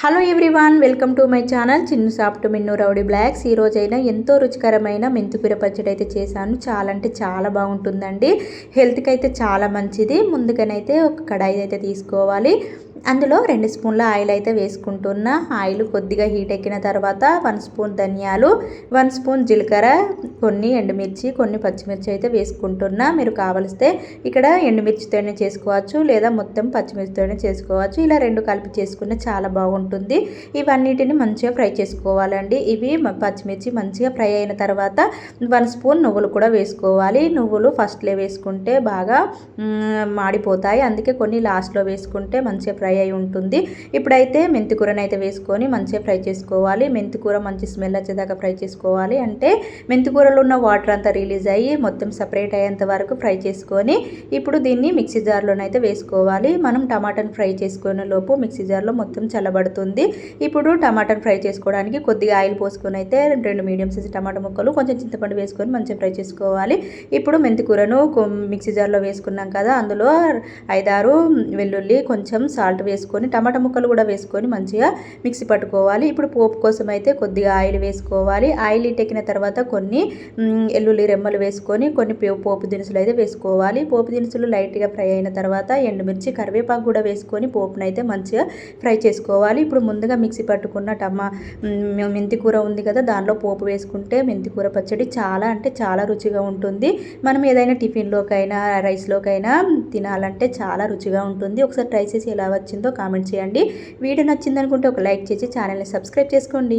Hello everyone, welcome to my channel Chinnu soft Minnu rowdy blogs. ఈ రోజైనా ఎంతో రుచికరమైన మెంతికూర పచ్చడి అయితే చేశాను. చాలా అంటే చాలా బాగుంటుందండి. హెల్త్కి అయితే చాలా మంచిది. ముందుగానైతే ఒక కడాయి అయితే తీసుకోవాలి. అందులో 2 స్పూన్ల ఆయిల్ అయితే వేసుకుంటున్నా. ఆయిల్ కొద్దిగా హీట్ ఎక్కిన తర్వాత 1 స్పూన్ ధనియాలు, 1 స్పూన్ జీలకర్ర, కొన్ని ఎండుమిర్చి, కొన్ని పచ్చిమిర్చి అయితే వేసుకుంటున్నా. మీరు కావలిస్తే ఇక్కడ ఎండుమిర్చితోనే చేసుకోవచ్చు, లేదా మొత్తం పచ్చిమిర్చితోనే చేసుకోవచ్చు. ఇలా 2 కలిపి చేసుకున్న చాలా బాగుంటుంది. ఇవన్నిటిని మంచిగా ఫ్రై చేసుకోవాలండి. ఇవి పచ్చిమిర్చి మంచిగా ఫ్రై అయిన తర్వాత 1 స్పూన్ నువ్వులు కూడా వేసుకోవాలి. నువ్వులు ఫస్ట్లో వేసుకుంటే బాగా మాడిపోతాయి, అందుకే కొన్ని లాస్ట్లో వేసుకుంటే మంచిగా ఫ్రై అయి ఉంటుంది. ఇప్పుడైతే మెంతికూరని అయితే వేసుకొని మంచిగా ఫ్రై చేసుకోవాలి. మెంతికూర మంచి స్మెల్ వచ్చేదాకా ఫ్రై చేసుకోవాలి. అంటే మెంతికూరలో ఉన్న వాటర్ అంతా రిలీజ్ అయ్యి మొత్తం సపరేట్ అయ్యేంత వరకు ఫ్రై చేసుకొని ఇప్పుడు దీన్ని మిక్సీ జార్లోనైతే వేసుకోవాలి. మనం టమాటాని ఫ్రై చేసుకునే లోపు మిక్సీ జార్లో మొత్తం చల్లబడుతుంది. ఇప్పుడు టమాటాని ఫ్రై చేసుకోవడానికి కొద్దిగా ఆయిల్ పోసుకొని అయితే 2 మీడియం సైజ్ టమాటా ముక్కలు, కొంచెం చింతపండు వేసుకొని మంచిగా ఫ్రై చేసుకోవాలి. ఇప్పుడు మెంతికూరను మిక్సీ జార్లో వేసుకున్నాం కదా, అందులో 5-6 వెల్లుల్లి, కొంచెం సాల్ట్ వేసుకొని టమాటా ముక్కలు కూడా వేసుకొని మంచిగా మిక్సీ పట్టుకోవాలి. ఇప్పుడు పోపు కోసం అయితే కొద్దిగా ఆయిల్ వేసుకోవాలి. ఆయిల్ ఎక్కిన తర్వాత కొన్ని ఎల్లుల్లి రెమ్మలు వేసుకొని కొన్ని పోపు దినుసులు అయితే వేసుకోవాలి. పోపు దినుసులు లైట్గా ఫ్రై అయిన తర్వాత ఎండుమిర్చి, కరివేపాకు కూడా వేసుకొని పోపును అయితే మంచిగా ఫ్రై చేసుకోవాలి. ఇప్పుడు ముందుగా మిక్సీ పట్టుకున్న మెంతికూర ఉంది కదా, దానిలో పోపు వేసుకుంటే మెంతికూర పచ్చడి చాలా అంటే చాలా రుచిగా ఉంటుంది. మనం ఏదైనా టిఫిన్లోకైనా రైస్లోకైనా తినాలంటే చాలా రుచిగా ఉంటుంది. ఒకసారి ట్రై చేసి ఎలా వచ్చిందో కామెంట్ చేయండి. వీడియో నచ్చిందనుకుంటే ఒక లైక్ చేసి ఛానల్ని సబ్స్క్రైబ్ చేసుకోండి.